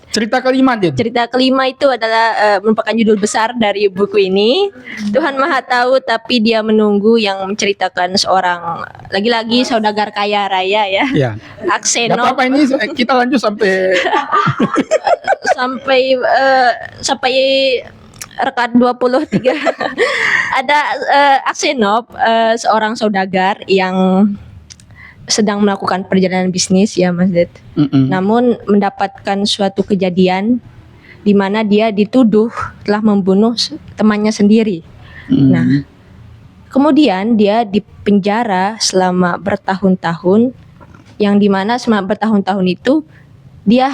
Cerita kelima, Din. Cerita kelima itu adalah merupakan judul besar dari buku ini. Tuhan Maha Tahu tapi Dia Menunggu, yang menceritakan seorang lagi-lagi saudagar kaya raya ya. Ya. Gak Aksenov apa-apa, ini kita lanjut sampai sampai rekat 23. Ada Aksenov, seorang saudagar yang sedang melakukan perjalanan bisnis ya Mas Det. Namun mendapatkan suatu kejadian di mana dia dituduh telah membunuh temannya sendiri. Nah, kemudian dia dipenjara selama bertahun-tahun, yang dimana selama bertahun-tahun itu dia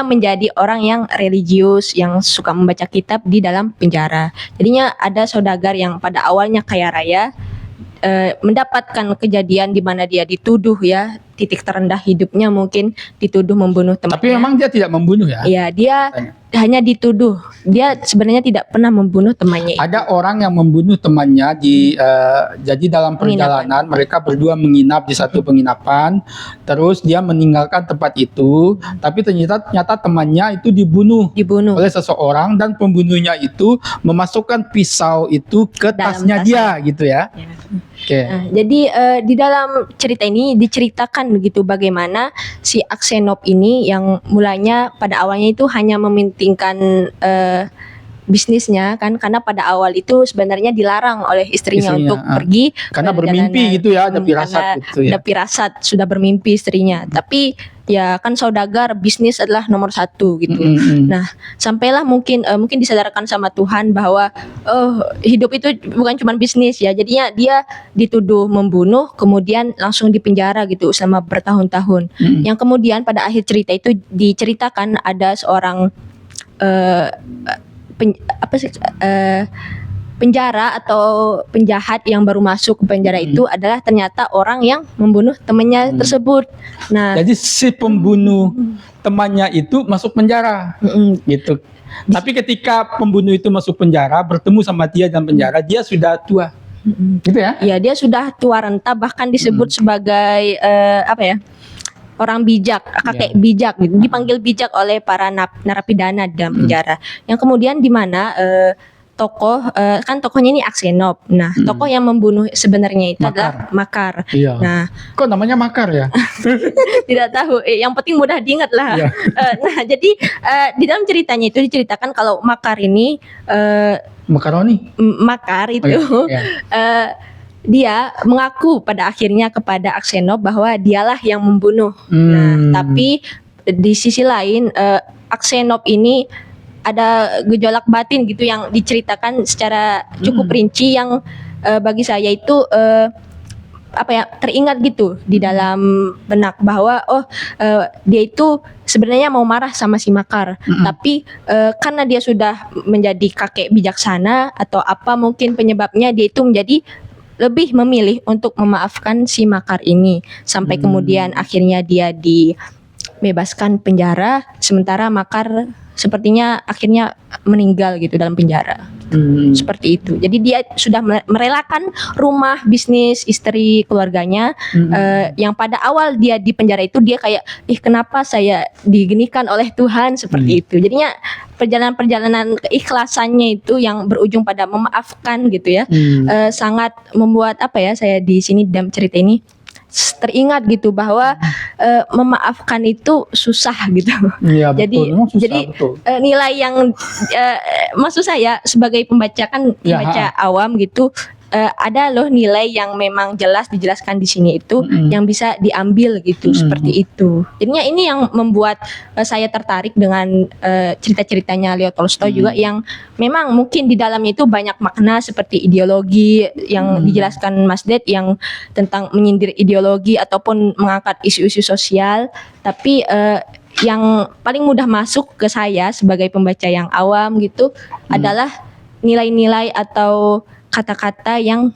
menjadi orang yang religius, yang suka membaca kitab di dalam penjara. Jadinya ada saudagar yang pada awalnya kaya raya, mendapatkan kejadian di mana dia dituduh ya, titik terendah hidupnya mungkin dituduh membunuh temannya. Tapi memang dia tidak membunuh ya? Iya, dia hanya dituduh. Dia sebenarnya tidak pernah membunuh temannya. Ada orang yang membunuh temannya jadi dalam perjalanan mereka berdua menginap di satu penginapan, terus dia meninggalkan tempat itu, tapi ternyata temannya itu dibunuh oleh seseorang, dan pembunuhnya itu memasukkan pisau itu ke tasnya dia gitu ya. Okay. Nah, jadi di dalam cerita ini diceritakan begitu bagaimana si Aksenov ini yang mulanya pada awalnya itu hanya mementingkan bisnisnya kan, karena pada awal itu sebenarnya dilarang oleh istrinya untuk pergi karena bermimpi gitu ya, ada firasat gitu ya. Ada firasat, sudah bermimpi istrinya. Tapi ya kan saudagar, bisnis adalah nomor satu gitu. Nah, sampailah mungkin disadarkan sama Tuhan bahwa hidup itu bukan cuma bisnis ya. Jadinya dia dituduh membunuh, kemudian langsung dipenjara gitu selama bertahun-tahun. Yang kemudian pada akhir cerita itu diceritakan ada seorang penjara atau penjahat yang baru masuk ke penjara itu adalah ternyata orang yang membunuh temannya tersebut. Nah, jadi si pembunuh temannya itu masuk penjara, gitu. Tapi ketika pembunuh itu masuk penjara, bertemu sama dia dalam penjara, dia sudah tua, gitu ya? Iya, dia sudah tua renta, bahkan disebut sebagai orang bijak, kakek bijak gitu. Dipanggil bijak oleh para narapidana dalam penjara. Yang kemudian di mana kan tokohnya ini Aksenov. Nah, tokoh yang membunuh sebenarnya itu adalah Makar. Iya. Nah, kok namanya Makar ya? Tidak tahu. Yang penting mudah diingat lah. Iya. Nah, jadi di dalam ceritanya itu diceritakan kalau Makar ini makaroni. Makar itu dia mengaku pada akhirnya kepada Aksenov bahwa dialah yang membunuh. Nah, tapi di sisi lain Aksenov ini ada gejolak batin gitu yang diceritakan secara cukup rinci, yang bagi saya itu teringat gitu di dalam benak bahwa dia itu sebenarnya mau marah sama si Makar, tapi karena dia sudah menjadi kakek bijaksana atau apa mungkin penyebabnya, dia itu menjadi lebih memilih untuk memaafkan si Makar ini sampai kemudian akhirnya dia dibebaskan penjara, sementara Makar sepertinya akhirnya meninggal gitu dalam penjara. Seperti itu. Jadi dia sudah merelakan rumah, bisnis, istri, keluarganya, yang pada awal dia di penjara itu dia kayak kenapa saya diginikan oleh Tuhan, seperti itu. Jadinya perjalanan keikhlasannya itu yang berujung pada memaafkan gitu ya, sangat membuat saya di sini dalam cerita ini teringat gitu bahwa memaafkan itu susah gitu. Iya, jadi nilai yang maksud saya sebagai pembaca awam gitu, ada loh nilai yang memang jelas dijelaskan di sini itu yang bisa diambil gitu, seperti itu. Jadinya ini yang membuat saya tertarik dengan cerita-ceritanya Leo Tolstoy juga, yang memang mungkin di dalamnya itu banyak makna seperti ideologi yang dijelaskan Mas Det, yang tentang menyindir ideologi ataupun mengangkat isu-isu sosial. Tapi yang paling mudah masuk ke saya sebagai pembaca yang awam gitu adalah nilai-nilai atau kata-kata yang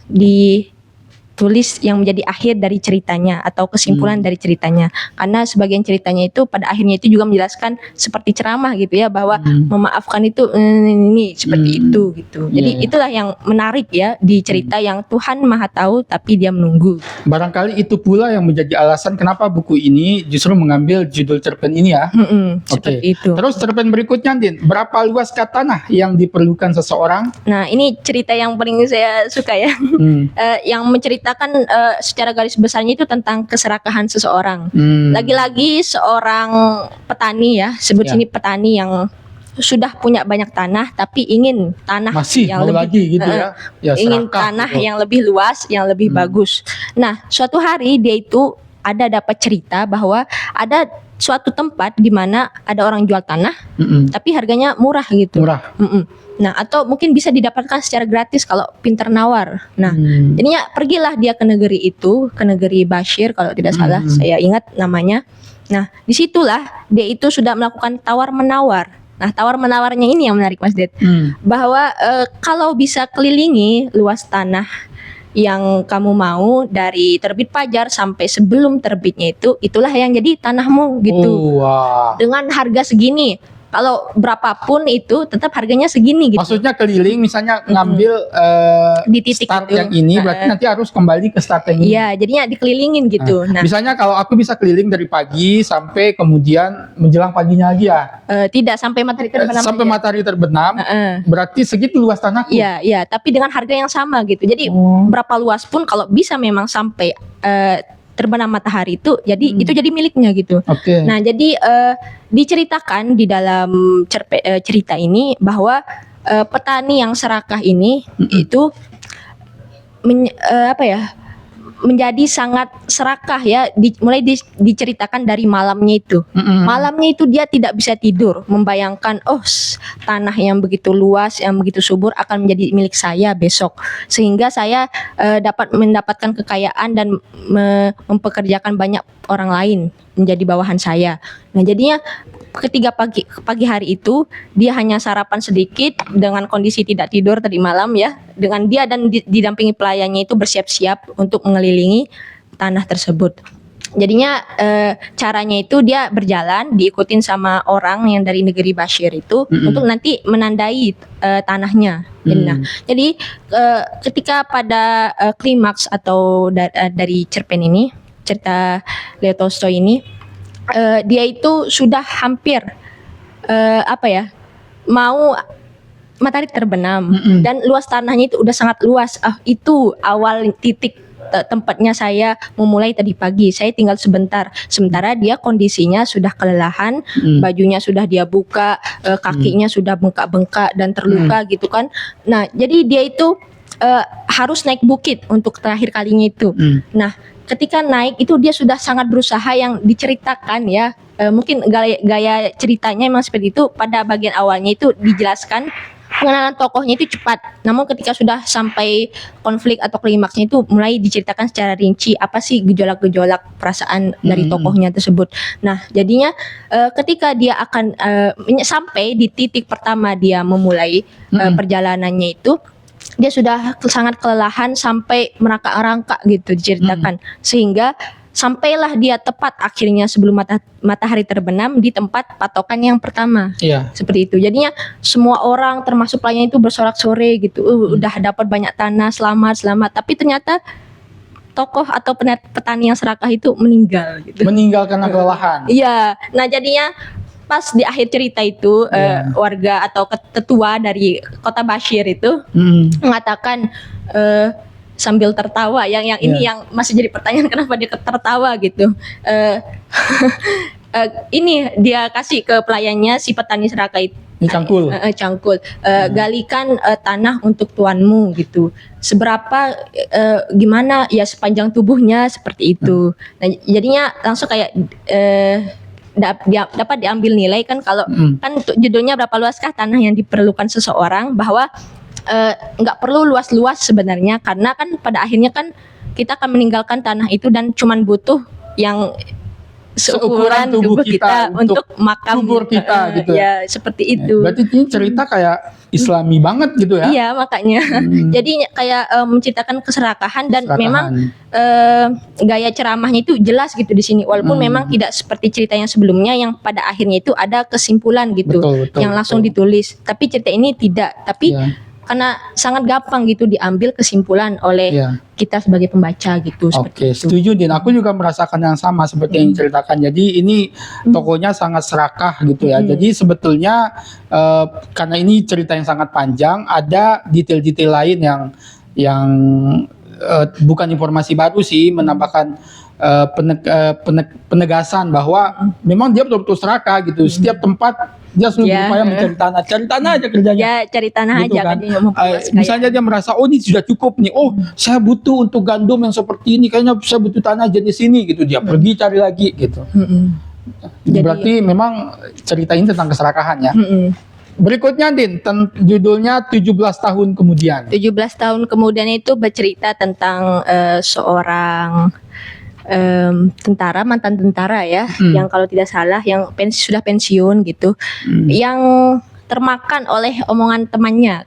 tulis yang menjadi akhir dari ceritanya atau kesimpulan dari ceritanya. Karena sebagian ceritanya itu pada akhirnya itu juga menjelaskan seperti ceramah gitu ya, bahwa memaafkan itu ini seperti itu gitu. Jadi Iya. itulah yang menarik ya di cerita yang Tuhan Maha Tahu tapi Dia menunggu. Barangkali itu pula yang menjadi alasan kenapa buku ini justru mengambil judul cerpen ini ya. Oke. Seperti itu. Terus cerpen berikutnya, Din, berapa luaskah tanah yang diperlukan seseorang? Nah, ini cerita yang paling saya suka ya. Yang menceritakan secara garis besarnya itu tentang keserakahan seseorang. Lagi-lagi seorang petani ya, sebut Ya. sini petani yang sudah punya banyak tanah tapi ingin tanah Masih yang mau lebih lagi gitu ya. Ya, ingin serakah tanah gitu. yang lebih luas, yang lebih bagus. Nah, suatu hari dia itu ada dapat cerita bahwa ada suatu tempat di mana ada orang jual tanah tapi harganya murah gitu. Murah. Nah, atau mungkin bisa didapatkan secara gratis kalau pinter nawar. Nah, jadinya pergilah dia ke negeri itu, ke negeri Bashir kalau tidak salah, saya ingat namanya. Nah, disitulah dia itu sudah melakukan tawar menawar. Nah, tawar menawarnya ini yang menarik, Mas Ded, bahwa kalau bisa kelilingi luas tanah yang kamu mau dari terbit fajar sampai sebelum terbitnya itu, itulah yang jadi tanahmu gitu. Oh, wah. Dengan harga segini. Kalau berapapun itu tetap harganya segini gitu. Maksudnya keliling, misalnya ngambil Di titik start itu. yang ini, berarti nanti harus kembali ke start yang ini. Iya, jadinya dikelilingin gitu. Nah, Misalnya kalau aku bisa keliling dari pagi sampai kemudian menjelang paginya lagi ya, tidak sampai matahari terbenam. sampai saja. matahari terbenam, berarti segitu luas tanahku. Iya, iya, tapi dengan harga yang sama gitu. Jadi berapa luas pun kalau bisa memang sampai terbenam matahari itu, jadi itu jadi miliknya gitu. Oke. Nah, jadi diceritakan di dalam cerita ini bahwa petani yang serakah ini itu menjadi sangat serakah ya, mulai diceritakan dari malamnya itu. Malamnya itu dia tidak bisa tidur, membayangkan tanah yang begitu luas, yang begitu subur akan menjadi milik saya besok, sehingga saya dapat mendapatkan kekayaan dan mempekerjakan banyak orang lain menjadi bawahan saya. Nah, jadinya ketika pagi hari itu dia hanya sarapan sedikit dengan kondisi tidak tidur tadi malam ya, dengan dia dan didampingi pelayannya itu bersiap-siap untuk mengelilingi tanah tersebut. Jadinya caranya itu dia berjalan diikutin sama orang yang dari negeri Bashir itu untuk nanti menandai tanahnya. Jadi ketika pada klimaks atau dari cerpen ini, cerita Leo Tolstoy ini, dia itu sudah hampir mau matahari terbenam dan luas tanahnya itu udah sangat luas. Itu awal titik tempatnya saya memulai tadi pagi. Saya tinggal sebentar. Sementara dia kondisinya sudah kelelahan, bajunya sudah dia buka, kakinya sudah bengkak-bengkak dan terluka gitu kan. Nah, jadi dia itu harus naik bukit untuk terakhir kalinya itu. Nah, ketika naik itu dia sudah sangat berusaha, yang diceritakan ya, mungkin gaya ceritanya memang seperti itu. Pada bagian awalnya itu dijelaskan pengenalan tokohnya itu cepat, namun ketika sudah sampai konflik atau klimaksnya itu mulai diceritakan secara rinci apa sih gejolak-gejolak perasaan dari tokohnya tersebut. Nah, jadinya ketika dia akan sampai di titik pertama dia memulai perjalanannya itu, dia sudah sangat kelelahan sampai merangkak-rangkak gitu diceritakan, sehingga sampailah dia tepat akhirnya sebelum matahari terbenam di tempat patokan yang pertama. Iya. Seperti itu. Jadinya semua orang termasuk pelayan itu bersorak-sorai gitu. Udah dapat banyak tanah, selamat. Tapi ternyata tokoh atau petani yang serakah itu meninggal gitu. Meninggal karena kelelahan. Iya. Nah, jadinya pas di akhir cerita itu warga atau tetua dari kota Bashir itu mengatakan sambil tertawa, yang ini yang masih jadi pertanyaan, kenapa dia tertawa gitu. Ini dia kasih ke pelayannya si petani serakah itu. Cangkul. Galikan tanah untuk tuanmu gitu. Seberapa gimana ya, sepanjang tubuhnya seperti itu. Nah, jadinya langsung kayak dapat diambil nilai kan, kalau kan judulnya berapa luaskah tanah yang diperlukan seseorang, bahwa nggak perlu luas-luas sebenarnya, karena kan pada akhirnya kan kita akan meninggalkan tanah itu dan cuman butuh yang seukuran tubuh kita untuk makam kubur kita gitu ya, seperti itu. Berarti ini cerita kayak Islami banget gitu ya. Iya, makanya. Jadi kayak menceritakan keserakahan dan memang gaya ceramahnya itu jelas gitu di sini. Walaupun memang tidak seperti cerita yang sebelumnya yang pada akhirnya itu ada kesimpulan gitu yang langsung ditulis. Tapi cerita ini tidak. Tapi karena sangat gampang gitu diambil kesimpulan oleh kita sebagai pembaca gitu. Oke, setuju Din. Aku juga merasakan yang sama seperti yang diceritakan. Jadi ini tokohnya sangat serakah gitu ya. Jadi sebetulnya karena ini cerita yang sangat panjang, ada detail-detail lain yang bukan informasi baru sih, menambahkan penegasan bahwa memang dia betul-betul serakah gitu. Setiap tempat dia selalu berupaya mencari tanah. Cari tanah aja kerjanya. Ya, cari tanah gitu aja kan. Misalnya Dia merasa, oh ini sudah cukup nih. Oh, saya butuh untuk gandum yang seperti ini. Kayaknya saya butuh tanah jenis ini gitu. Dia pergi cari lagi gitu. Berarti memang cerita ini tentang keserakahan ya. Berikutnya Din, judulnya 17 tahun kemudian. 17 tahun kemudian itu bercerita tentang seorang tentara, mantan tentara ya, yang kalau tidak salah yang sudah pensiun gitu, yang termakan oleh omongan temannya.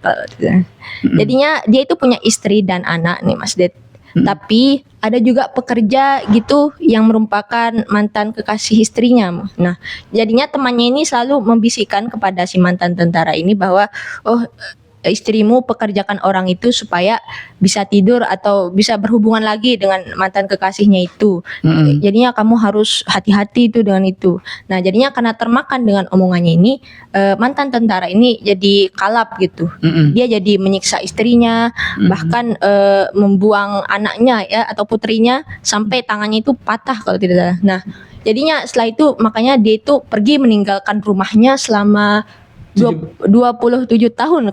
Jadinya dia itu punya istri dan anak nih Mas Det. Tapi ada juga pekerja gitu yang merupakan mantan kekasih istrinya. Nah, jadinya temannya ini selalu membisikkan kepada si mantan tentara ini bahwa istrimu pekerjakan orang itu supaya bisa tidur atau bisa berhubungan lagi dengan mantan kekasihnya itu. Jadinya kamu harus hati-hati itu dengan itu. Nah, jadinya karena termakan dengan omongannya ini, mantan tentara ini jadi kalap gitu. Dia jadi menyiksa istrinya, bahkan membuang anaknya ya atau putrinya sampai tangannya itu patah kalau tidak salah. Nah, jadinya setelah itu makanya dia itu pergi meninggalkan rumahnya selama 27 tahun.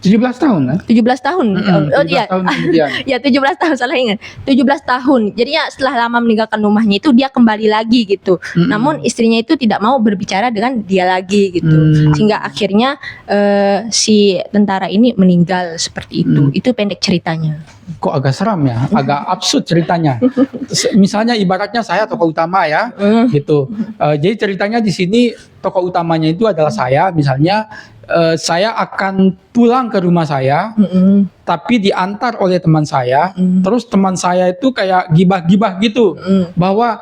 17 tahun kan? 17 tahun. 17 tahun kemudian. Ya 17 tahun, salah ingat. 17 tahun. Jadi ya setelah lama meninggalkan rumahnya itu dia kembali lagi gitu. Namun istrinya itu tidak mau berbicara dengan dia lagi gitu. Sehingga akhirnya si tentara ini meninggal seperti itu. Itu pendek ceritanya. Kok agak seram ya, agak absurd ceritanya. Misalnya ibaratnya saya tokoh utama ya, gitu. Jadi ceritanya di sini tokoh utamanya itu adalah saya, misalnya saya akan pulang ke rumah saya, tapi diantar oleh teman saya. Terus teman saya itu kayak gibah-gibah gitu, bahwa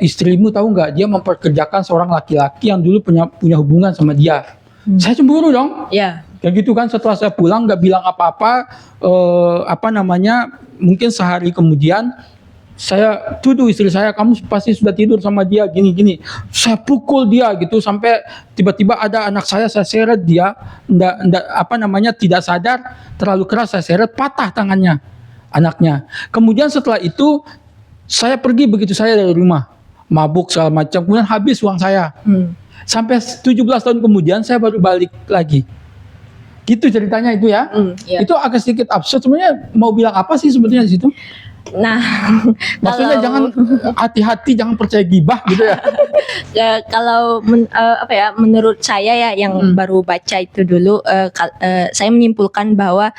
istrimu tahu nggak dia memperkerjakan seorang laki-laki yang dulu punya hubungan sama dia. Saya cemburu dong. Ya. Kayak gitu kan, setelah saya pulang nggak bilang apa-apa, mungkin sehari kemudian saya tuduh istri saya, kamu pasti sudah tidur sama dia gini-gini. Saya pukul dia gitu sampai tiba-tiba ada anak saya seret dia, tidak sadar, terlalu keras saya seret, patah tangannya anaknya. Kemudian setelah itu saya pergi begitu saya dari rumah, mabuk segala macam, kemudian habis uang saya. Sampai 17 tahun kemudian saya baru balik lagi. Gitu ceritanya itu ya. Itu agak sedikit absurd. Sebenarnya mau bilang apa sih sebetulnya di situ? Nah, maksudnya jangan hati-hati, jangan percaya gibah gitu ya. Ya kalau menurut saya ya yang baru baca itu dulu, saya menyimpulkan bahwa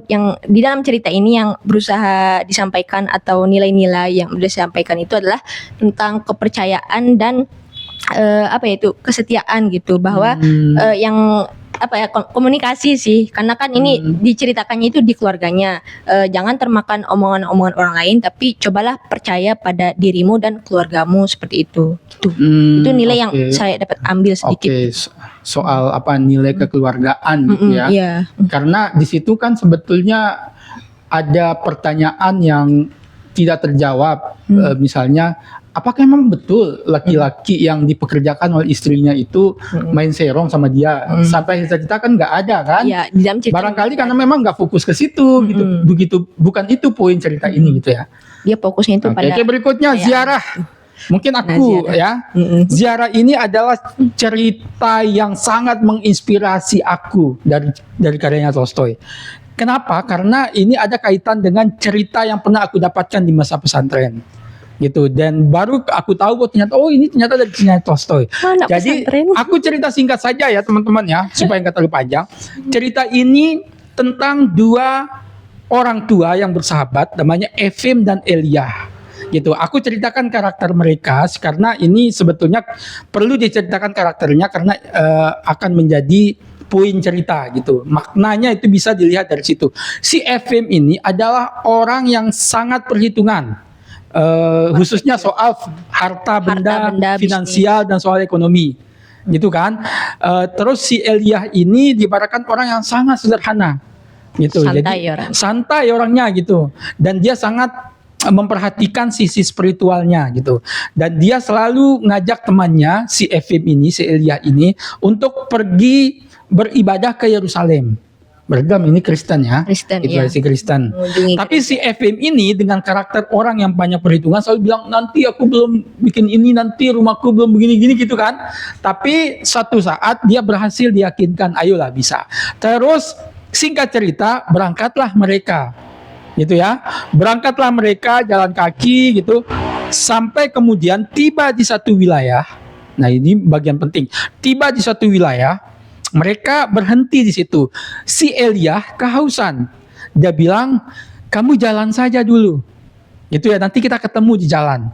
yang di dalam cerita ini yang berusaha disampaikan atau nilai-nilai yang sudah disampaikan itu adalah tentang kepercayaan dan kesetiaan gitu, bahwa yang komunikasi sih, karena kan ini diceritakannya itu di keluarganya. Jangan termakan omongan-omongan orang lain, tapi cobalah percaya pada dirimu dan keluargamu seperti itu. Itu nilai yang saya dapat ambil sedikit. Soal nilai kekeluargaan gitu ya. Iya. Karena di situ kan sebetulnya ada pertanyaan yang tidak terjawab. Misalnya, apakah memang betul laki-laki yang dipekerjakan oleh istrinya itu main serong sama dia? Sampai cerita kan nggak ada kan? Ya, di dalam cerita barangkali karena memang nggak fokus ke situ gitu. Begitu, bukan itu poin cerita ini gitu ya. Dia fokusnya itu pada. Oke, berikutnya ziarah. Mungkin aku ya. Ziarah ini adalah cerita yang sangat menginspirasi aku dari karyanya Tolstoy. Kenapa? Karena ini ada kaitan dengan cerita yang pernah aku dapatkan di masa pesantren. Gitu, dan baru aku tahu ini ternyata dari cerita Tolstoy. Jadi aku cerita singkat saja ya teman-teman ya, supaya nggak terlalu panjang. Cerita ini tentang dua orang tua yang bersahabat, namanya Efim dan Elia. gitu. Aku ceritakan karakter mereka karena ini sebetulnya perlu diceritakan karakternya karena akan menjadi poin cerita gitu. Maknanya itu bisa dilihat dari situ. Si FM ini adalah orang yang sangat perhitungan. Khususnya soal harta benda, finansial dan soal ekonomi. Gitu kan. Terus si Elijah ini diibaratkan orang yang sangat sederhana. Gitu. Santai orangnya gitu. Dan dia sangat memperhatikan sisi spiritualnya gitu. Dan dia selalu ngajak temannya si Efim ini, si Elijah ini untuk pergi beribadah ke Yerusalem. Beragam ini Kristen ya. Si Kristen. Tapi si Efim ini dengan karakter orang yang banyak perhitungan selalu bilang nanti aku belum bikin ini, nanti rumahku belum begini-gini gitu kan. Tapi suatu saat dia berhasil diyakinkan, ayolah bisa. Terus singkat cerita, berangkatlah mereka, gitu ya. Berangkatlah mereka jalan kaki, gitu, sampai kemudian tiba di satu wilayah. Nah ini bagian penting. Tiba di satu wilayah, mereka berhenti di situ. Si Elijah kehausan. Dia bilang, kamu jalan saja dulu, gitu ya. Nanti kita ketemu di jalan.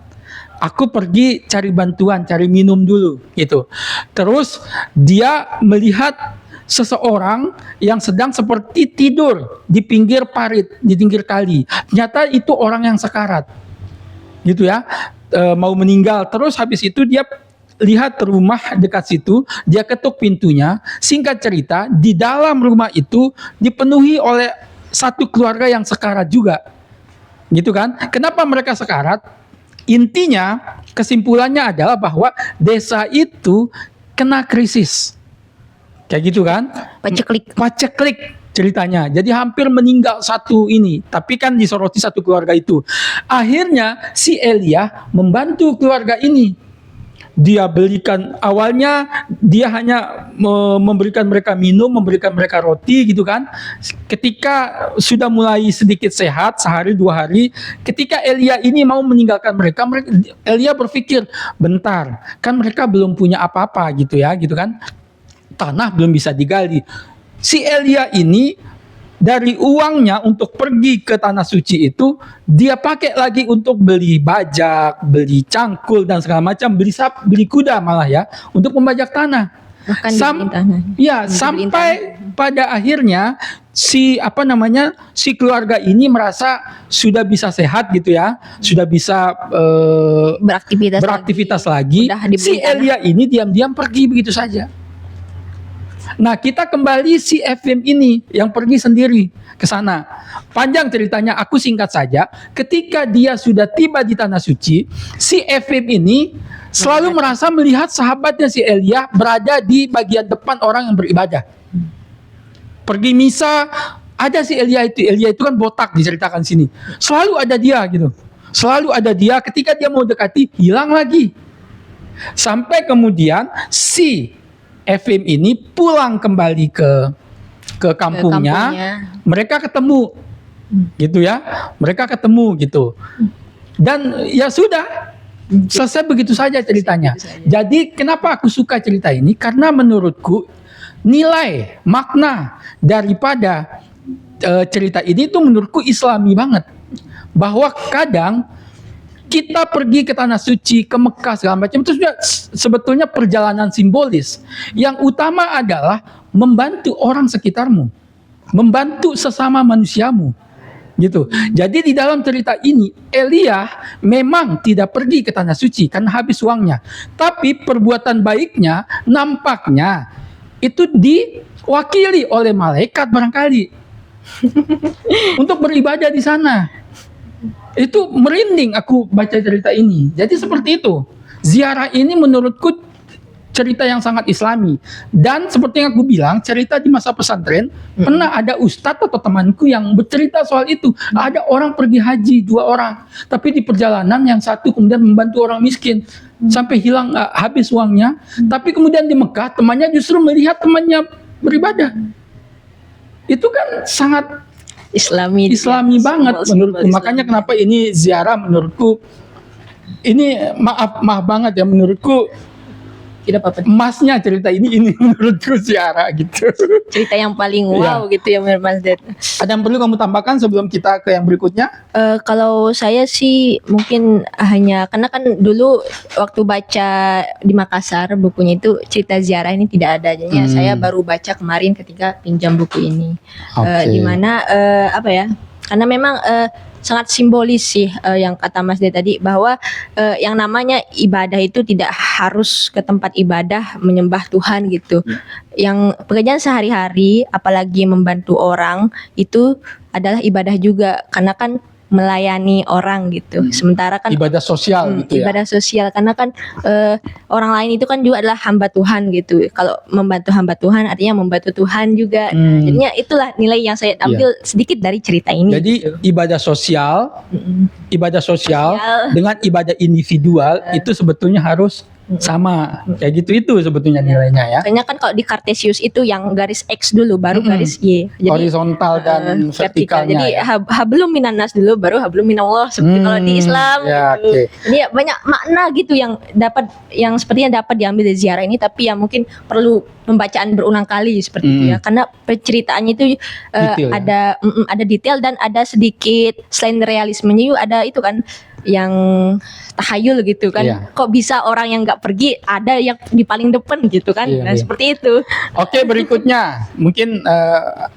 Aku pergi cari bantuan, cari minum dulu, gitu. Terus dia melihat seseorang yang sedang seperti tidur di pinggir parit, di pinggir kali. Ternyata itu orang yang sekarat, gitu ya, mau meninggal. Terus habis itu dia lihat rumah dekat situ, dia ketuk pintunya. Singkat cerita, di dalam rumah itu dipenuhi oleh satu keluarga yang sekarat juga, gitu kan. Kenapa mereka sekarat? Intinya, kesimpulannya adalah bahwa desa itu kena krisis. Kayak gitu kan? Paceklik ceritanya. Jadi hampir meninggal satu ini. Tapi kan disoroti satu keluarga itu. Akhirnya si Elijah membantu keluarga ini. Dia belikan, awalnya dia hanya memberikan mereka minum, memberikan mereka roti gitu kan. Ketika sudah mulai sedikit sehat, sehari dua hari, ketika Elijah ini mau meninggalkan mereka, Elijah berpikir, bentar, kan mereka belum punya apa-apa gitu ya, gitu kan. Tanah belum bisa digali. Si Elijah ini dari uangnya untuk pergi ke tanah suci itu dia pakai lagi untuk beli bajak, beli cangkul dan segala macam, beli kuda malah ya untuk membajak tanah. Sampai pada akhirnya si keluarga ini merasa sudah bisa sehat gitu ya, sudah bisa beraktivitas lagi. Si Elijah ini diam-diam pergi begitu saja. Nah, kita kembali si Efim ini yang pergi sendiri ke sana. Panjang ceritanya, aku singkat saja. Ketika dia sudah tiba di tanah suci, si Efim ini selalu merasa melihat sahabatnya si Elijah berada di bagian depan orang yang beribadah. Pergi misa, ada si Elijah itu. Elijah itu kan botak diceritakan sini. Selalu ada dia gitu. Selalu ada dia, ketika dia mau dekati, hilang lagi. Sampai kemudian si Efim ini pulang kembali ke kampungnya. Mereka ketemu gitu ya. Mereka ketemu gitu. Dan ya sudah, selesai begitu saja ceritanya. Jadi kenapa aku suka cerita ini? Karena menurutku nilai, makna daripada cerita ini itu menurutku Islami banget. Bahwa kadang kita pergi ke tanah suci, ke Mekah segala macam, itu sudah sebetulnya perjalanan simbolis. Yang utama adalah membantu orang sekitarmu, membantu sesama manusiamu, gitu. Jadi di dalam cerita ini Elijah memang tidak pergi ke tanah suci karena habis uangnya, tapi perbuatan baiknya nampaknya itu diwakili oleh malaikat barangkali untuk beribadah di sana. Itu merinding aku baca cerita ini. Jadi seperti itu. Ziarah ini menurutku cerita yang sangat Islami. Dan seperti yang aku bilang, cerita di masa pesantren, pernah ada ustadz atau temanku yang bercerita soal itu. Ada orang pergi haji, 2 orang. Tapi di perjalanan yang satu kemudian membantu orang miskin. Sampai hilang habis uangnya. Tapi kemudian di Mekah, temannya justru melihat temannya beribadah. Itu kan sangat Islami banget menurutku. Makanya kenapa ini ziarah menurutku ini maaf banget ya, menurutku Tidak apa-apa. Emasnya cerita ini menurutku Siara gitu. Cerita yang paling wow gitu ya menurut Mas Ded. Ada yang perlu kamu tambahkan sebelum kita ke yang berikutnya? Kalau saya sih mungkin hanya karena kan dulu waktu baca di Makassar bukunya itu cerita ziarah ini tidak ada, jadinya saya baru baca kemarin ketika pinjam buku ini. Di mana apa ya? Karena memang sangat simbolis sih yang kata Mas De tadi, bahwa yang namanya ibadah itu tidak harus ke tempat ibadah menyembah Tuhan gitu. Yang pekerjaan sehari-hari apalagi membantu orang itu adalah ibadah juga, karena kan melayani orang gitu. Sementara kan Ibadah sosial gitu ya. ibadah sosial, karena kan orang lain itu kan juga adalah hamba Tuhan gitu. Kalau membantu hamba Tuhan artinya membantu Tuhan juga. Jadinya itulah nilai yang saya ambil sedikit dari cerita ini. Jadi ibadah sosial Sosial. dengan ibadah individual itu sebetulnya harus sama. Kayak gitu itu sebetulnya nilainya ya. Makanya kan kalau di Kartesius itu yang garis X dulu baru garis Y. Jadi Horizontal dan vertikalnya. Jadi ya. hablum minannas dulu baru hablum minallah seperti kalau di Islam ya, gitu. oke. Jadi ya banyak makna gitu yang sepertinya dapat diambil dari ziarah ini, tapi ya mungkin perlu pembacaan berulang kali seperti itu ya. Karena penceritaannya itu Detail, ada detail dan ada sedikit selain realismenya juga ada itu kan yang tahayul gitu kan. Iya. Kok bisa orang yang nggak pergi ada yang di paling depan gitu kan. Iya, Nah, iya. seperti itu. Oke, berikutnya mungkin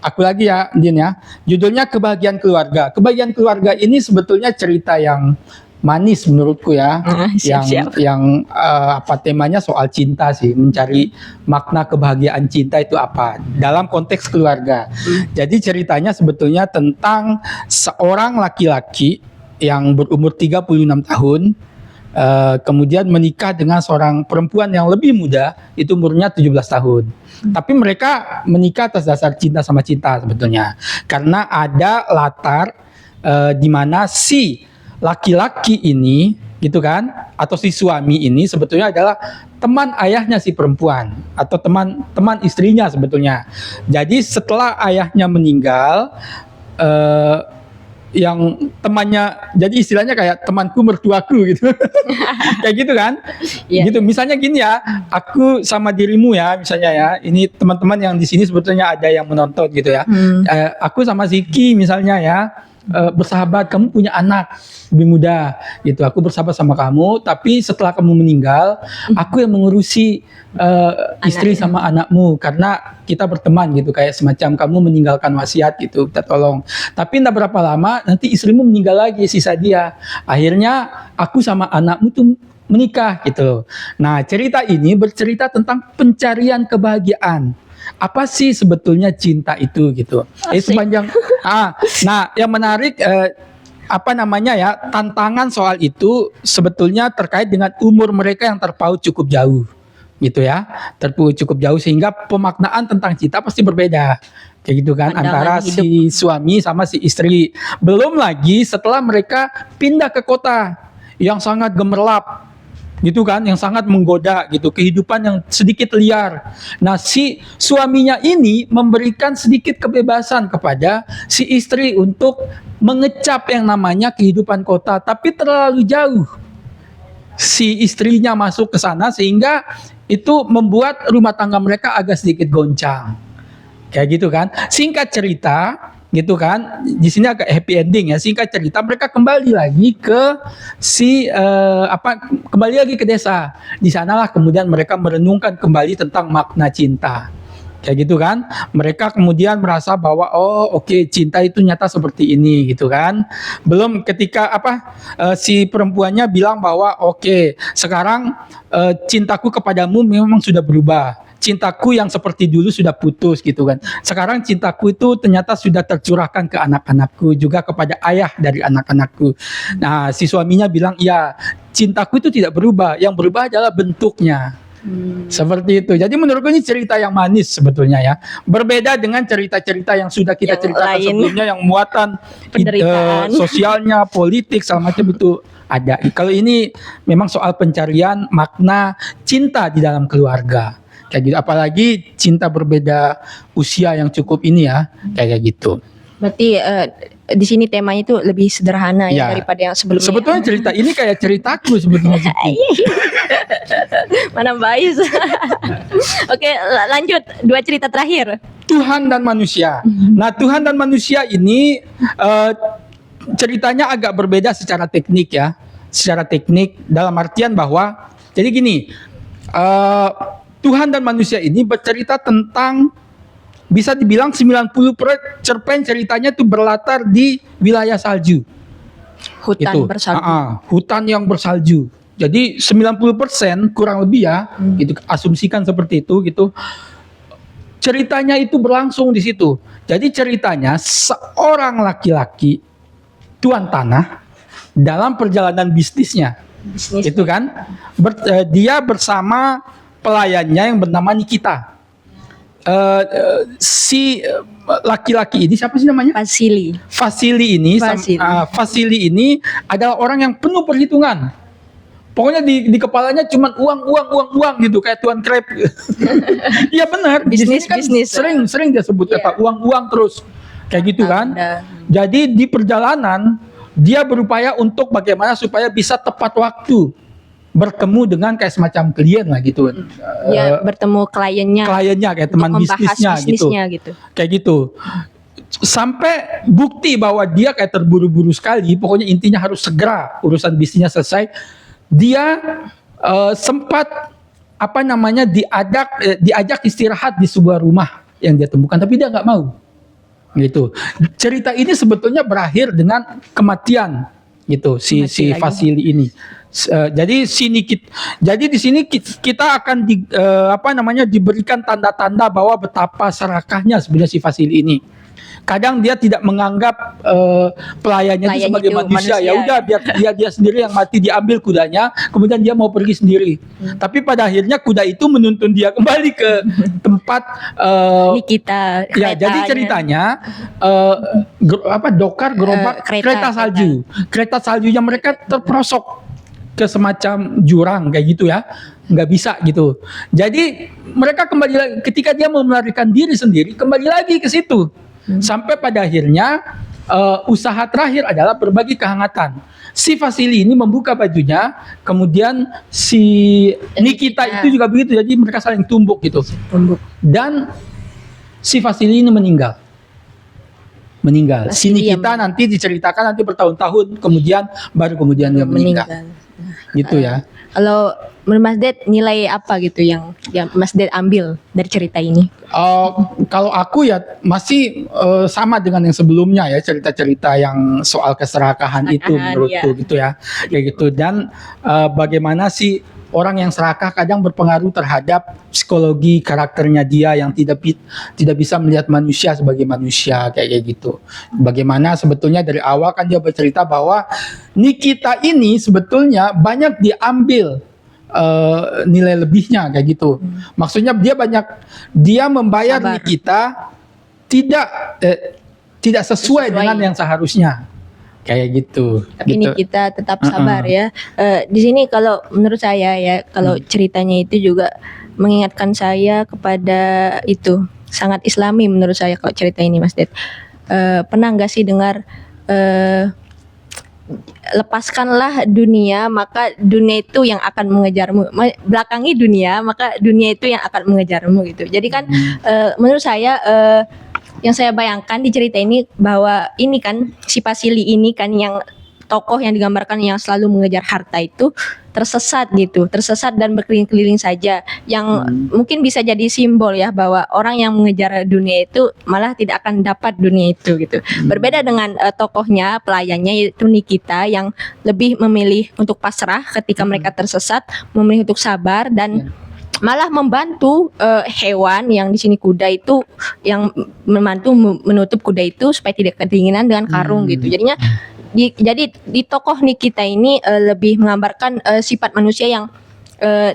aku lagi ya, Din ya. Judulnya Kebahagiaan Keluarga. Kebahagiaan keluarga ini sebetulnya cerita yang manis menurutku ya. Siap-siap. Yang apa temanya soal cinta sih, mencari makna kebahagiaan cinta itu apa dalam konteks keluarga. Jadi ceritanya sebetulnya tentang seorang laki-laki yang berumur 36 tahun kemudian menikah dengan seorang perempuan yang lebih muda, itu umurnya 17 tahun. Tapi mereka menikah atas dasar cinta sama cinta sebetulnya. Karena ada latar di mana si laki-laki ini gitu kan, atau si suami ini sebetulnya adalah teman ayahnya si perempuan atau teman istrinya sebetulnya. Jadi setelah ayahnya meninggal, yang temannya, jadi istilahnya kayak temanku mertuaku gitu. Kayak gitu kan. Iya. Gitu misalnya gini ya, aku sama dirimu ya misalnya ya, ini teman-teman yang di sini sebetulnya ada yang menonton gitu ya. Aku sama Ziki misalnya ya, bersahabat, kamu punya anak lebih muda gitu, aku bersahabat sama kamu, tapi setelah kamu meninggal aku yang mengurusi istri Anaknya. sama anakmu, karena kita berteman gitu, kayak semacam kamu meninggalkan wasiat gitu, kita tolong. Tapi tidak berapa lama nanti istrimu meninggal lagi, sisa dia, akhirnya aku sama anakmu tuh menikah gitu. Nah, cerita ini bercerita tentang pencarian kebahagiaan. Apa sih sebetulnya cinta itu gitu? Sepanjang nah, yang menarik apa namanya ya, tantangan soal itu sebetulnya terkait dengan umur mereka yang terpaut cukup jauh gitu ya, terpaut cukup jauh, sehingga pemaknaan tentang cinta pasti berbeda kayak gitu kan, Pandangan antara hidup. si suami sama si istri. Belum lagi setelah mereka pindah ke kota yang sangat gemerlap gitu kan, yang sangat menggoda gitu, kehidupan yang sedikit liar. Nah, si suaminya ini memberikan sedikit kebebasan kepada si istri untuk mengecap yang namanya kehidupan kota, tapi terlalu jauh si istrinya masuk ke sana, sehingga itu membuat rumah tangga mereka agak sedikit goncang. Kayak gitu kan. Singkat cerita, gitu kan, di sini agak happy ending ya. Singkat cerita, mereka kembali lagi ke kembali lagi ke desa. Di sanalah kemudian mereka merenungkan kembali tentang makna cinta. Kayak gitu kan. Mereka kemudian merasa bahwa oke, cinta itu nyata seperti ini gitu kan. Belum ketika si perempuannya bilang bahwa oke, sekarang cintaku kepadamu memang sudah berubah. Cintaku yang seperti dulu sudah putus gitu kan. Sekarang cintaku itu ternyata sudah tercurahkan ke anak-anakku, juga kepada ayah dari anak-anakku. Nah, si suaminya bilang, iya, cintaku itu tidak berubah. Yang berubah adalah bentuknya. Seperti itu. Jadi menurutku ini cerita yang manis sebetulnya ya. Berbeda dengan cerita-cerita yang sudah kita Yang ceritakan lain. sebelumnya, yang muatan Penderitaan. sosialnya, politik, segala macam itu ada. Kalau ini memang soal pencarian makna cinta di dalam keluarga. Kayak gitu. Apalagi cinta berbeda usia yang cukup ini ya, kayak gitu. Berarti di sini temanya itu lebih sederhana Ya. ya daripada yang sebelumnya. Sebetulnya cerita ini kayak ceritaku sebetulnya. Mana bias. Oke, lanjut 2 cerita terakhir. Tuhan dan manusia. Nah, Tuhan dan manusia ini ceritanya agak berbeda secara teknik ya. Secara teknik dalam artian bahwa jadi gini, Tuhan dan manusia ini bercerita tentang, bisa dibilang 90% ceritanya itu berlatar di wilayah salju. Hutan Itu. bersalju. Hutan yang bersalju. Jadi 90% kurang lebih ya, gitu, asumsikan seperti itu gitu. Ceritanya itu berlangsung di situ. Jadi ceritanya seorang laki-laki tuan tanah dalam perjalanan bisnisnya. Bisnis. Itu kan dia bersama pelayannya yang bernama Nikita. Si laki-laki ini siapa sih namanya? Vasili. Vasili ini adalah orang yang penuh perhitungan. Pokoknya di kepalanya cuma uang gitu, kayak Tuan Krep. Iya benar. Di sini kan Bisnis. sering dia sebut kata uang terus, kayak gitu kan. Ada. Jadi di perjalanan dia berupaya untuk bagaimana supaya bisa tepat waktu bertemu dengan kayak semacam klien lah gitu. Ya, bertemu kliennya Kayak teman untuk membahas bisnisnya gitu. Kayak gitu. Sampai bukti bahwa dia kayak terburu-buru sekali, pokoknya intinya harus segera urusan bisnisnya selesai. Dia sempat diajak istirahat di sebuah rumah yang dia temukan, tapi dia nggak mau. Gitu. Cerita ini sebetulnya berakhir dengan kematian gitu si Vasili ini. Jadi di sini kita akan diberikan tanda-tanda bahwa betapa serakahnya sebenarnya si Vasili ini. Kadang dia tidak menganggap pelayannya itu sebagai manusia. Ya udah biar dia sendiri yang mati, diambil kudanya, kemudian dia mau pergi sendiri. Tapi pada akhirnya kuda itu menuntun dia kembali ke tempat Nikita. ya, jadi ceritanya gerobak kereta salju. Kereta saljunya mereka terperosok ke semacam jurang kayak gitu ya, nggak bisa gitu. Jadi mereka kembali lagi, ketika dia mau melarikan diri sendiri, kembali lagi ke situ. Sampai pada akhirnya usaha terakhir adalah berbagi kehangatan. Si Vasili ini membuka bajunya, kemudian si Nikita itu juga begitu. Jadi mereka saling tumbuk gitu. Dan si Vasili ini meninggal. Si Nikita nanti diceritakan nanti bertahun-tahun kemudian dia meninggal. Gitu ya. Kalau menurut Mas Ded nilai apa gitu yang Mas Ded ambil dari cerita ini? Kalau aku ya masih sama dengan yang sebelumnya ya, cerita-cerita yang soal keserakahan itu menurutku gitu ya. Kayak gitu. Dan bagaimana sih orang yang serakah kadang berpengaruh terhadap psikologi karakternya dia yang tidak bisa melihat manusia sebagai manusia kayak gitu. Bagaimana sebetulnya dari awal kan dia bercerita bahwa Nikita ini sebetulnya banyak diambil nilai lebihnya kayak gitu. Maksudnya dia membayar Nikita tidak sesuai dengan yang seharusnya. Kayak gitu. Tapi ini kita tetap sabar ya. Di sini kalau menurut saya ya, kalau ceritanya itu juga mengingatkan saya kepada itu sangat Islami menurut saya kalau cerita ini, Mas Ded. Pernah nggak sih dengar lepaskanlah dunia maka dunia itu yang akan mengejarmu, belakangi dunia maka dunia itu yang akan mengejarmu gitu. Jadi kan menurut saya yang saya bayangkan di cerita ini bahwa ini kan si Vasili ini kan yang tokoh yang digambarkan yang selalu mengejar harta itu tersesat dan berkeliling-keliling saja, yang mungkin bisa jadi simbol ya bahwa orang yang mengejar dunia itu malah tidak akan dapat dunia itu gitu. Berbeda dengan tokohnya, pelayannya yaitu Nikita yang lebih memilih untuk pasrah ketika mereka tersesat, memilih untuk sabar dan malah membantu hewan yang di sini kuda itu, yang membantu menutup kuda itu supaya tidak kedinginan dengan karung gitu. Jadinya jadi di tokoh Nikita ini lebih menggambarkan sifat manusia yang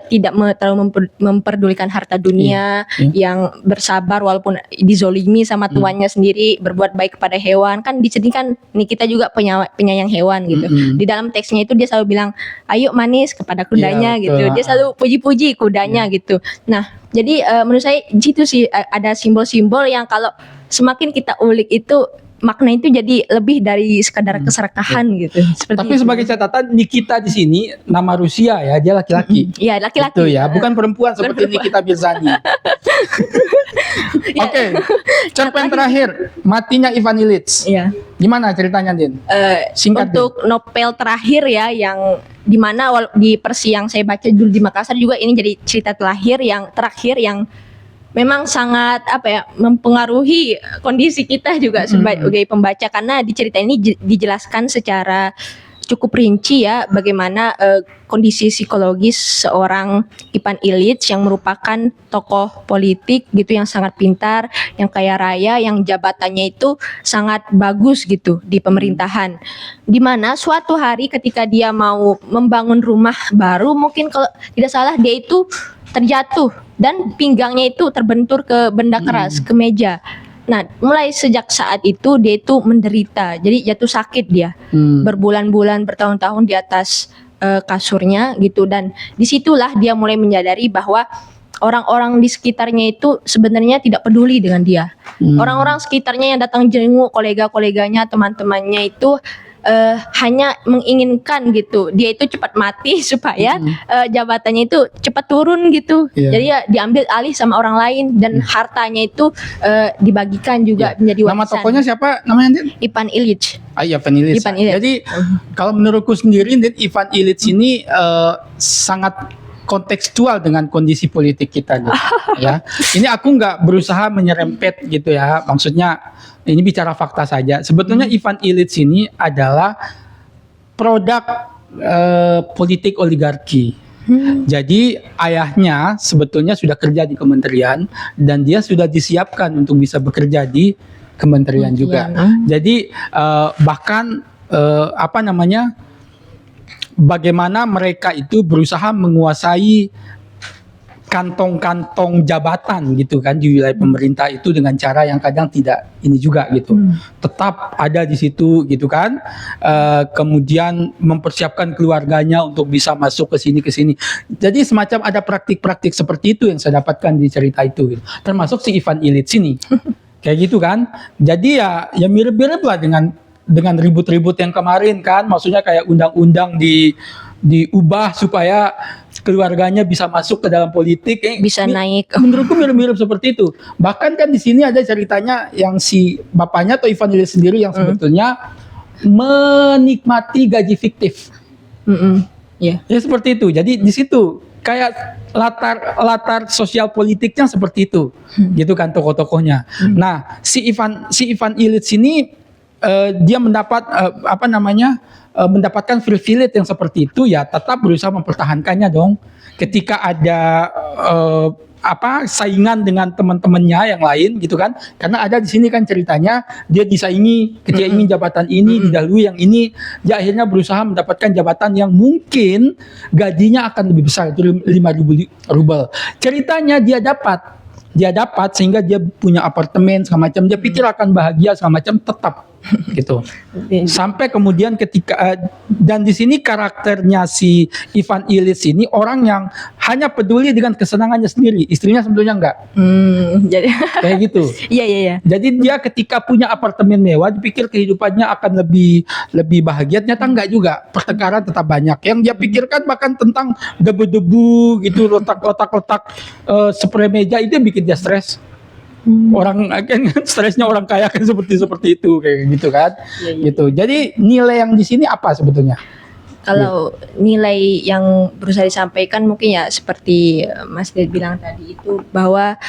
tidak terlalu memperdulikan harta dunia, yang bersabar walaupun dizolimi sama tuannya sendiri, berbuat baik kepada hewan. Kan di sini kan Nikita juga penyayang hewan gitu. Di dalam teksnya itu dia selalu bilang, ayo manis kepada kudanya gitu. Dia selalu puji-puji kudanya gitu. Nah, jadi menurut saya gitu sih, ada simbol-simbol yang kalau semakin kita ulik itu makna itu jadi lebih dari sekadar keserakahan gitu. Seperti Tapi itu. sebagai catatan Nikita di sini nama Rusia ya, dia laki-laki. Iya, laki-laki. Itu ya, bukan perempuan seperti Nikita Mirzani. Ya, Oke, cerpen terakhir matinya Ivan Illich. Iya. Gimana ceritanya, Din? Singkat, Din. Untuk novel terakhir ya, yang dimana di versi yang saya baca dulu di Makassar juga, ini jadi cerita terakhir yang memang sangat mempengaruhi kondisi kita juga sebagai pembaca, karena di cerita ini dijelaskan secara cukup rinci ya bagaimana kondisi psikologis seorang Ivan Illich yang merupakan tokoh politik gitu yang sangat pintar, yang kaya raya, yang jabatannya itu sangat bagus gitu di pemerintahan. Dimana suatu hari ketika dia mau membangun rumah baru, mungkin kalau tidak salah dia itu terjatuh dan pinggangnya itu terbentur ke benda keras, ke meja. Nah, mulai sejak saat itu dia itu menderita, jadi jatuh sakit dia berbulan-bulan, bertahun-tahun di atas kasurnya gitu, dan disitulah dia mulai menyadari bahwa orang-orang di sekitarnya itu sebenarnya tidak peduli dengan dia. Orang-orang sekitarnya yang datang jenguk, kolega-koleganya, teman-temannya itu hanya menginginkan gitu dia itu cepat mati supaya jabatannya itu cepat turun gitu. Jadi ya diambil alih sama orang lain, dan hartanya itu dibagikan juga menjadi warisan. Nama tokohnya siapa namanya, Din? Ivan Illich. Ivan Illich. Jadi kalau menurutku sendiri, Din, Ivan Illich ini sangat kontekstual dengan kondisi politik kita gitu, ya. Ini aku nggak berusaha menyerempet gitu ya, maksudnya ini bicara fakta saja. Sebetulnya Ivan Illich ini adalah produk politik oligarki. Jadi ayahnya sebetulnya sudah kerja di kementerian dan dia sudah disiapkan untuk bisa bekerja di kementerian juga. Jadi bahkan bagaimana mereka itu berusaha menguasai kantong-kantong jabatan gitu kan di wilayah pemerintah itu dengan cara yang kadang tidak ini juga gitu. Tetap ada di situ gitu kan. Kemudian mempersiapkan keluarganya untuk bisa masuk ke sini. Jadi semacam ada praktik-praktik seperti itu yang saya dapatkan di cerita itu gitu. Termasuk si Ivan Illich ini. Kayak gitu kan. Jadi ya mirip-mirip lah dengan ribut-ribut yang kemarin kan, maksudnya kayak undang-undang diubah supaya keluarganya bisa masuk ke dalam politik, bisa naik. Menurutku mirip-mirip seperti itu. Bahkan kan di sini ada ceritanya yang si bapaknya atau Ivan Illich sendiri yang sebetulnya menikmati gaji fiktif. Ya seperti itu. Jadi di situ kayak latar sosial politiknya seperti itu, gitu kan tokoh-tokohnya. Nah si Ivan Illich ini dia mendapatkan privilege yang seperti itu, ya tetap berusaha mempertahankannya dong. Ketika ada saingan dengan teman-temannya yang lain gitu kan, karena ada di sini kan ceritanya dia disaingi, ketika ingin jabatan ini didahului yang ini, dia akhirnya berusaha mendapatkan jabatan yang mungkin gajinya akan lebih besar, itu 5.000 rubel. Ceritanya dia dapat sehingga dia punya apartemen segala macam, dia pikir akan bahagia segala macam, tetap gitu. Sampai kemudian ketika dan di sini karakternya si Ivan Illich ini orang yang hanya peduli dengan kesenangannya sendiri, istrinya sebetulnya enggak. Jadi kayak gitu. Iya. Jadi dia ketika punya apartemen mewah dipikir kehidupannya akan lebih bahagia, ternyata enggak juga. Pertengkaran tetap banyak. Yang dia pikirkan bahkan tentang debu-debu gitu, letak-letak spray meja, itu yang bikin dia stres. Orang kan stresnya orang kaya kan seperti itu kayak gitu kan. Gitu. Jadi nilai yang di sini apa sebetulnya? Kalau nilai yang berusaha disampaikan mungkin ya seperti Mas Ded bilang tadi itu, bahwa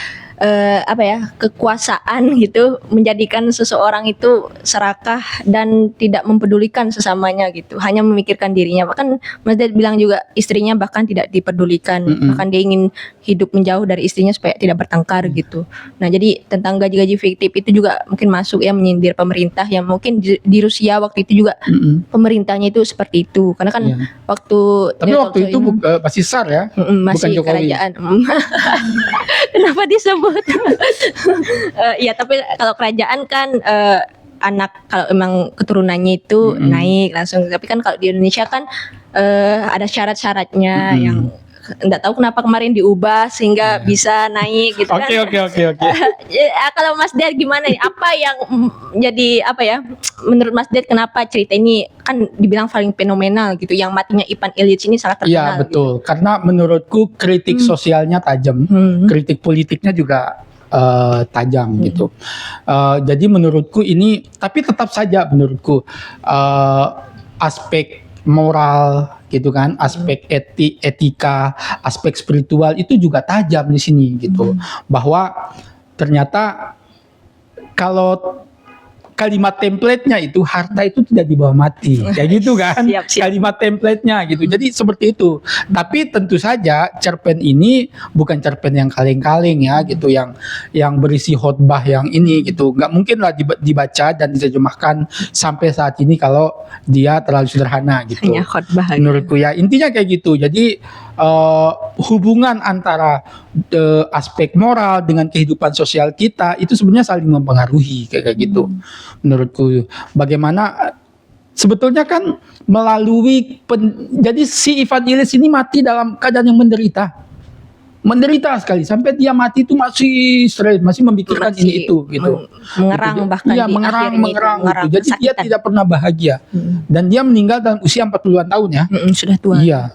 kekuasaan gitu menjadikan seseorang itu serakah dan tidak mempedulikan sesamanya gitu, hanya memikirkan dirinya. Bahkan Mas Ded bilang juga istrinya bahkan tidak dipedulikan, bahkan dia ingin hidup menjauh dari istrinya supaya tidak bertengkar gitu. Nah jadi tentang gaji-gaji fiktif itu juga mungkin masuk ya, menyindir pemerintah yang mungkin di Rusia waktu itu juga pemerintahnya itu seperti itu, karena kan tapi waktu itu masih SAR ya, masih bukan Jokowi. kerajaan. Kenapa disebut? Ya tapi kalau kerajaan kan anak kalau emang keturunannya itu naik langsung. Tapi kan kalau di Indonesia kan ada syarat-syaratnya yang nggak tahu kenapa kemarin diubah sehingga bisa naik gitu kan. Oke. Kalau Mas Ded gimana nih? Apa yang jadi apa ya? Menurut Mas Ded kenapa cerita ini kan dibilang paling fenomenal gitu? Yang matinya Ivan Ilyich ini sangat terkenal. Iya betul, karena menurutku kritik sosialnya tajam, kritik politiknya juga tajam gitu. Jadi menurutku ini, tapi tetap saja menurutku aspek moral gitu kan, aspek etika, aspek spiritual itu juga tajam di sini gitu. Bahwa ternyata kalau kalimat template-nya itu harta itu tidak dibawa mati, kayak gitu kan. Siap. Kalimat template-nya gitu. Jadi seperti itu. Tapi tentu saja cerpen ini bukan cerpen yang kaleng-kaleng ya gitu, yang berisi khotbah yang ini gitu. Nggak mungkin lah dibaca dan diterjemahkan sampai saat ini kalau dia terlalu sederhana gitu. Hanya khotbah. Menurutku ya intinya kayak gitu. Jadi hubungan antara aspek moral dengan kehidupan sosial kita itu sebenarnya saling mempengaruhi kayak gitu. Menurutku bagaimana sebetulnya kan melalui jadi si Ivan Ilyich ini mati dalam keadaan yang menderita sekali, sampai dia mati itu masih stres, masih memikirkan ini itu gitu. Mengerang gitu. bahkan Iya, di mengerang akhirnya gitu. Jadi dia tidak pernah bahagia. Dan dia meninggal dalam usia 40-an tahun ya. Sudah tua. Iya.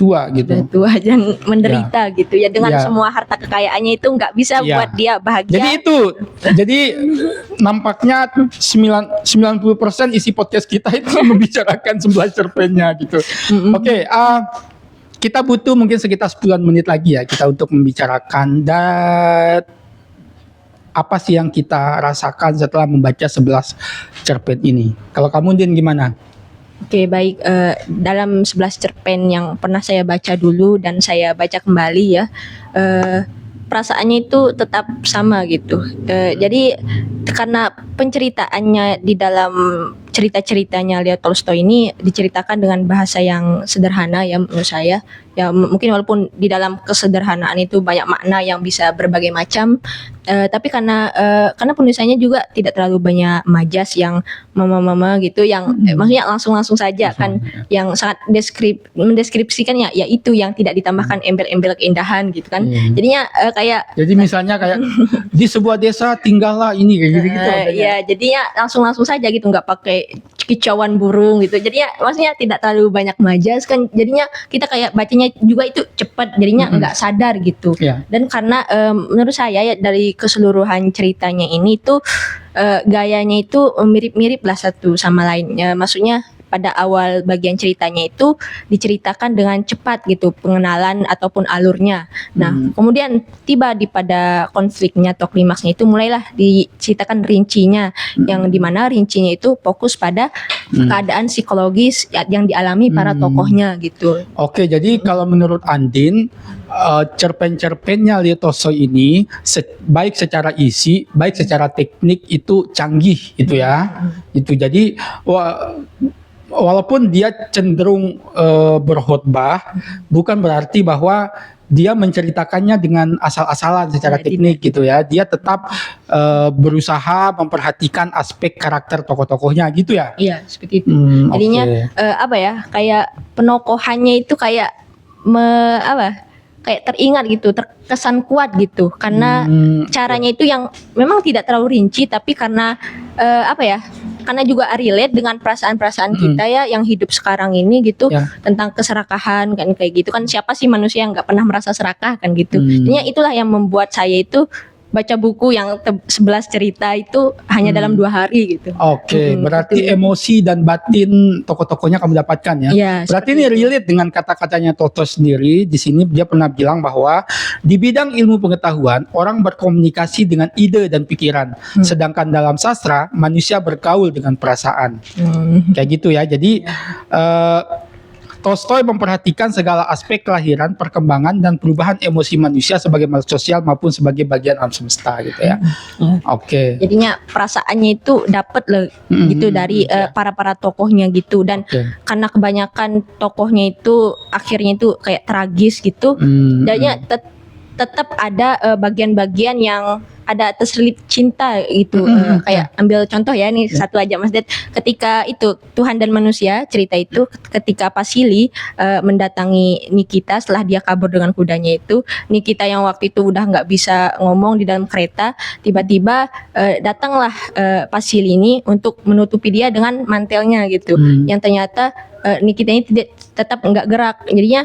Tua gitu. Sudah tua dan menderita gitu ya, dengan Ya. semua harta kekayaannya itu nggak bisa Ya. buat dia bahagia. Jadi itu. Jadi nampaknya 90% isi podcast kita itu membicarakan 11 cerpennya gitu. Oke, kita butuh mungkin sekitar 10 menit lagi ya kita untuk membicarakan dan apa sih yang kita rasakan setelah membaca 11 cerpen ini. Kalau kamu Din gimana? Oke, baik. Dalam 11 cerpen yang pernah saya baca dulu dan saya baca kembali ya, perasaannya itu tetap sama gitu. Jadi karena penceritaannya di dalam cerita-ceritanya Leo Tolstoy ini diceritakan dengan bahasa yang sederhana ya menurut saya. Ya mungkin walaupun di dalam kesederhanaan itu banyak makna yang bisa berbagai macam, tapi karena penulisannya juga tidak terlalu banyak majas yang mama gitu, yang maksudnya langsung saja kan, yang sangat mendeskripsikan ya itu yang tidak ditambahkan embel-embel keindahan gitu kan. Jadinya Jadi misalnya kayak di sebuah desa tinggallah ini kayak gitu-gitu. Ya jadinya langsung saja gitu, nggak pakai kicauan burung gitu. Jadinya maksudnya tidak terlalu banyak majas kan, jadinya kita kayak bacanya juga itu cepat, jadinya nggak sadar gitu. Dan karena menurut saya ya dari keseluruhan ceritanya ini tuh gayanya itu mirip-mirip lah satu sama lainnya. Maksudnya pada awal bagian ceritanya itu diceritakan dengan cepat gitu pengenalan ataupun alurnya. Nah, kemudian tiba di pada konfliknya atau klimaksnya itu mulailah diceritakan rincinya, yang dimana rincinya itu fokus pada keadaan psikologis yang dialami para tokohnya gitu. Oke, jadi kalau menurut Andin, cerpen-cerpennya Leo Tolstoy ini baik secara isi, baik secara teknik itu canggih itu ya. Itu jadi walaupun dia cenderung berkhotbah, bukan berarti bahwa dia menceritakannya dengan asal-asalan secara teknik gitu ya. Dia tetap berusaha memperhatikan aspek karakter tokoh-tokohnya gitu ya. Iya, seperti itu. Jadinya apa ya? Kayak penokohannya itu kayak kayak teringat gitu, terkesan kuat gitu. Karena caranya itu yang memang tidak terlalu rinci, tapi karena karena juga relate dengan perasaan-perasaan kita ya yang hidup sekarang ini gitu, tentang keserakahan kan kayak gitu kan, siapa sih manusia yang nggak pernah merasa serakah kan gitu. Jadinya itulah yang membuat saya itu baca buku yang 11 cerita itu hanya dalam 2 hari gitu. Oke, berarti gitu. Emosi dan batin tokoh-tokohnya kamu dapatkan ya. Ya berarti ini relate dengan kata-katanya Tolstoy sendiri. Di sini dia pernah bilang bahwa di bidang ilmu pengetahuan orang berkomunikasi dengan ide dan pikiran, sedangkan dalam sastra manusia bergaul dengan perasaan. Kayak gitu ya. Jadi Tolstoy memperhatikan segala aspek kelahiran, perkembangan, dan perubahan emosi manusia sebagai makhluk sosial maupun sebagai bagian alam semesta gitu ya. Oke. Jadinya perasaannya itu dapat loh gitu dari para tokohnya gitu, dan karena kebanyakan tokohnya itu akhirnya itu kayak tragis gitu, jadinya tetap ada bagian-bagian yang ada terselip cinta gitu. Kayak ambil contoh ya nih satu aja Mas Ded, ketika itu Tuhan dan manusia cerita itu ketika Pasili mendatangi Nikita setelah dia kabur dengan kudanya itu, Nikita yang waktu itu udah nggak bisa ngomong di dalam kereta, tiba-tiba datanglah Pasili ini untuk menutupi dia dengan mantelnya gitu, yang ternyata Nikita ini tetap nggak gerak. Jadinya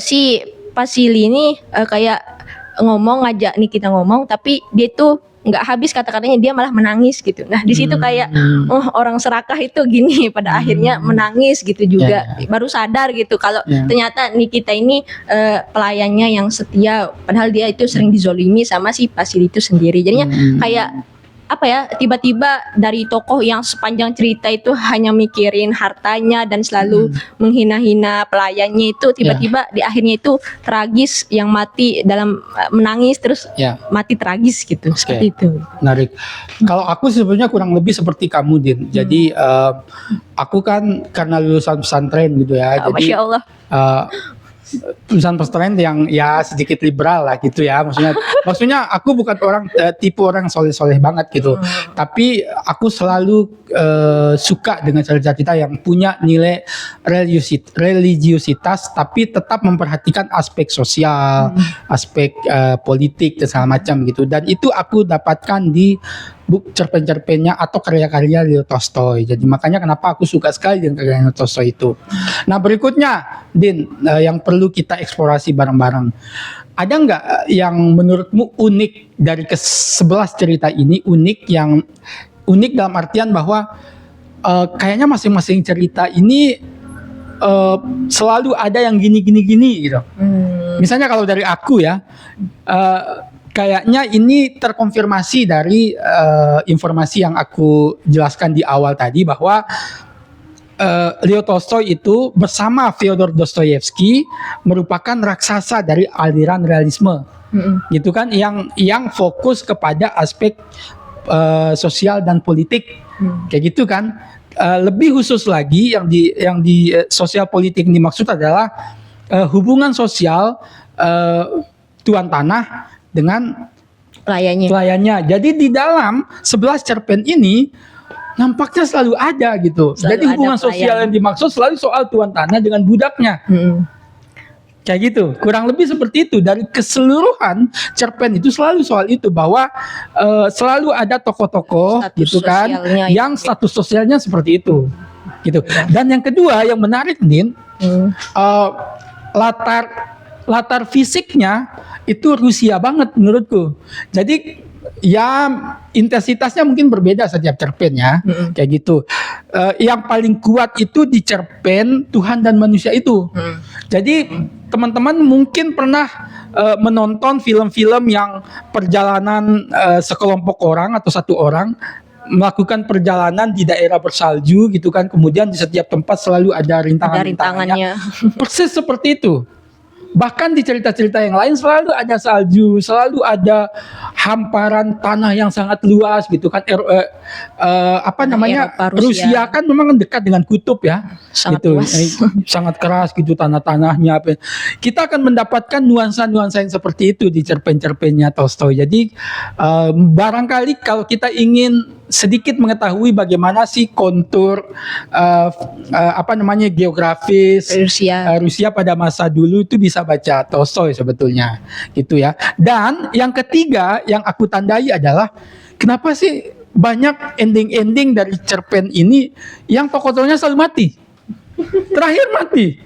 si Pasili ini kayak ngajak Nikita ngomong, tapi dia tuh nggak habis kata-katanya, dia malah menangis gitu. Nah di situ kayak orang serakah itu gini pada akhirnya menangis gitu juga, baru sadar gitu kalau ternyata Nikita ini pelayannya yang setia, padahal dia itu sering dizolimi sama si Pasili itu sendiri. Jadinya kayak apa ya, tiba-tiba dari tokoh yang sepanjang cerita itu hanya mikirin hartanya dan selalu menghina-hina pelayannya itu, tiba-tiba di akhirnya itu tragis, yang mati dalam menangis terus mati tragis gitu. Seperti itu. Menarik. Kalau aku sebenarnya kurang lebih seperti kamu, Din. Jadi aku kan karena lulusan pesantren gitu ya. Jadi Masya Allah. Lulusan pesantren yang ya sedikit liberal lah gitu ya, maksudnya aku bukan tipe orang soleh-soleh banget gitu, tapi aku selalu suka dengan cerita-cerita yang punya nilai religiusitas tapi tetap memperhatikan aspek sosial, aspek politik dan segala macam gitu, dan itu aku dapatkan di cerpen-cerpennya atau karya-karya Leo Tolstoy. Jadi makanya kenapa aku suka sekali dengan karya Leo Tolstoy itu. Nah berikutnya, Din, yang perlu kita eksplorasi bareng-bareng. Ada nggak yang menurutmu unik dari ke-11 cerita ini? Unik dalam artian bahwa kayaknya masing-masing cerita ini selalu ada yang gini gitu. Misalnya kalau dari aku ya, kayaknya ini terkonfirmasi dari informasi yang aku jelaskan di awal tadi, bahwa Leo Tolstoy itu bersama Fyodor Dostoyevsky merupakan raksasa dari aliran realisme, gitu kan, yang fokus kepada aspek sosial dan politik, kayak gitu kan. Lebih khusus lagi yang di sosial politik ini dimaksud adalah hubungan sosial tuan tanah dengan pelayannya. Jadi di dalam 11 cerpen ini nampaknya selalu ada gitu. Jadi hubungan sosial yang dimaksud selalu soal tuan tanah dengan budaknya. Kayak gitu. Kurang lebih seperti itu. Dari keseluruhan cerpen itu selalu soal itu, bahwa selalu ada tokoh-tokoh gitu kan yang status sosialnya seperti itu. Gitu. Dan yang kedua yang menarik, Din, latar fisiknya itu Rusia banget menurutku. Jadi ya intensitasnya mungkin berbeda setiap cerpen ya, kayak gitu. Yang paling kuat itu di cerpen Tuhan dan Manusia itu. Jadi teman-teman mungkin pernah menonton film-film yang perjalanan sekelompok orang atau satu orang melakukan perjalanan di daerah bersalju gitu kan, kemudian di setiap tempat selalu ada rintangannya. Persis seperti itu. Bahkan di cerita-cerita yang lain selalu ada salju, selalu ada hamparan tanah yang sangat luas gitu kan. Rusia kan memang dekat dengan kutub ya, sangat gitu. luas. Sangat keras gitu tanah-tanahnya. Kita akan mendapatkan nuansa-nuansa yang seperti itu di cerpen-cerpennya Tolstoy. Jadi barangkali kalau kita ingin sedikit mengetahui bagaimana sih kontur geografis Rusia pada masa dulu, itu bisa baca Tolstoy sebetulnya gitu ya. Dan yang ketiga yang aku tandai adalah kenapa sih banyak ending-ending dari cerpen ini yang tokoh-tokohnya selalu mati. Terakhir mati.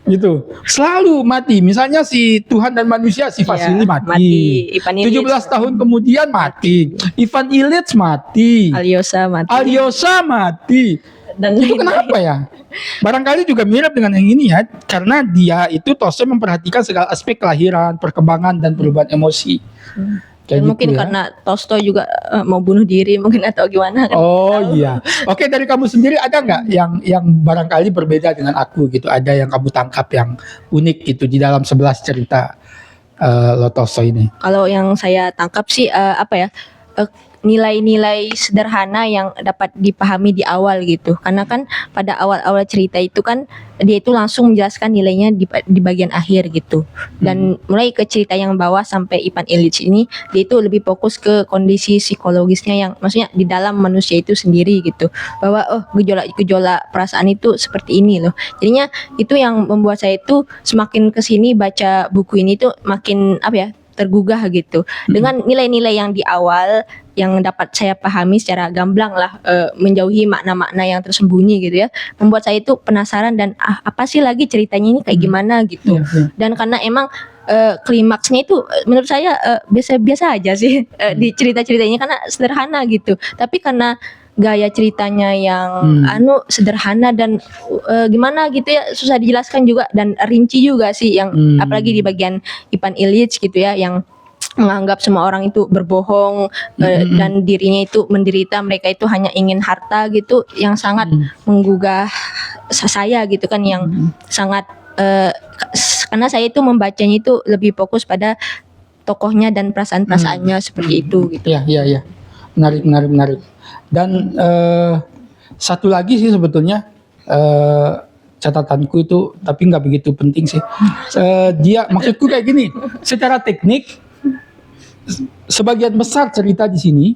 Gitu. Selalu mati. Misalnya si Tuhan dan Manusia, si Vasily mati. 17 tahun kemudian mati. Ivan Ilyich mati. Alyosha mati. Dan itu kenapa ya? Barangkali juga mirip dengan yang ini ya, karena dia itu Tolstoy memperhatikan segala aspek kelahiran, perkembangan dan perubahan emosi. Dan gitu mungkin ya. Karena Tolstoy juga mau bunuh diri mungkin atau gimana kan? Iya. Oke, dari kamu sendiri ada nggak yang barangkali berbeda dengan aku gitu? Ada yang kamu tangkap yang unik gitu di dalam 11 cerita Leo Tolstoy ini? Kalau yang saya tangkap sih nilai-nilai sederhana yang dapat dipahami di awal gitu. Karena kan pada awal-awal cerita itu kan dia itu langsung menjelaskan nilainya di bagian akhir gitu. Dan mulai ke cerita yang bawah sampai Ivan Ilyich ini, dia itu lebih fokus ke kondisi psikologisnya yang maksudnya di dalam manusia itu sendiri gitu. Bahwa gejolak-gejolak perasaan itu seperti ini loh. Jadinya itu yang membuat saya itu semakin kesini baca buku ini tuh makin tergugah gitu dengan nilai-nilai yang di awal yang dapat saya pahami secara gamblang lah, menjauhi makna-makna yang tersembunyi gitu ya, membuat saya itu penasaran dan apa sih lagi ceritanya ini kayak gimana gitu. Dan karena emang klimaksnya itu menurut saya biasa-biasa aja sih di cerita-ceritanya karena sederhana gitu, tapi karena gaya ceritanya yang sederhana dan gimana gitu ya, susah dijelaskan juga dan rinci juga sih yang apalagi di bagian Ivan Ilyich gitu ya, yang menganggap semua orang itu berbohong dan dirinya itu menderita, mereka itu hanya ingin harta gitu, yang sangat menggugah saya gitu kan, yang sangat karena saya itu membacanya itu lebih fokus pada tokohnya dan perasaan-perasaannya seperti itu gitu. Iya. Menarik. Dan satu lagi sih sebetulnya catatanku itu, tapi nggak begitu penting sih. Dia maksudku kayak gini, secara teknik sebagian besar cerita di sini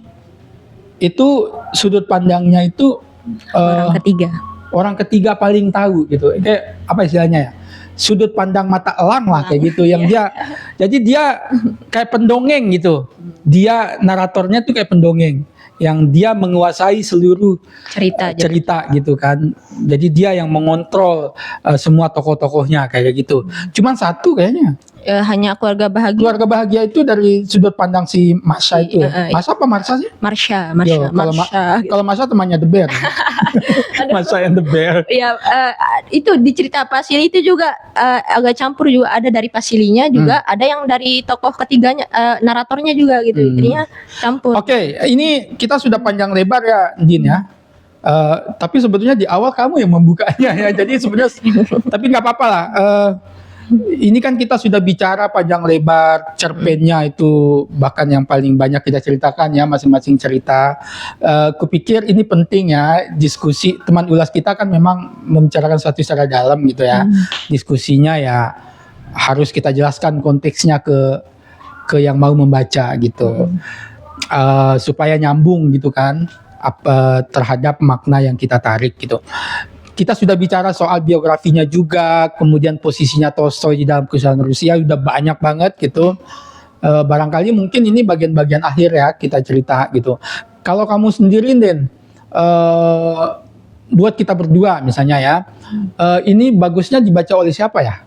itu sudut pandangnya itu orang ketiga paling tahu gitu. Kayak apa istilahnya ya? Sudut pandang mata elang lah kayak gitu, yang dia jadi dia kayak pendongeng gitu. Dia naratornya tuh kayak pendongeng yang dia menguasai seluruh cerita gitu kan. Jadi dia yang mengontrol semua tokoh-tokohnya kayak gitu. Cuman satu kayaknya. Hanya keluarga bahagia. Keluarga bahagia itu dari sudut pandang si Masha itu. Masha apa Marsha sih? Marsha. Kalau Masha temannya The Bear. Masha and the Bear. Ya, itu di cerita Pasili itu juga agak campur juga, ada dari Pasilinya juga, ada yang dari tokoh ketiganya, naratornya juga gitu. Jadinya campur. Oke, ini kita sudah panjang lebar ya, Din ya. Tapi sebetulnya di awal kamu yang membukanya ya. Jadi sebenarnya tapi nggak apa-apa lah. Ini kan kita sudah bicara panjang lebar, cerpennya itu bahkan yang paling banyak kita ceritakan ya, masing-masing cerita. Kupikir ini penting ya, diskusi teman ulas kita kan memang membicarakan sesuatu secara dalam gitu ya. Diskusinya ya harus kita jelaskan konteksnya ke yang mau membaca gitu. Supaya nyambung gitu kan terhadap makna yang kita tarik gitu. Kita sudah bicara soal biografinya juga, kemudian posisinya Tolstoy di dalam kesusahan Rusia udah banyak banget gitu. Barangkali mungkin ini bagian-bagian akhir ya kita cerita gitu. Kalau kamu sendiri Den, buat kita berdua misalnya ya, ini bagusnya dibaca oleh siapa ya?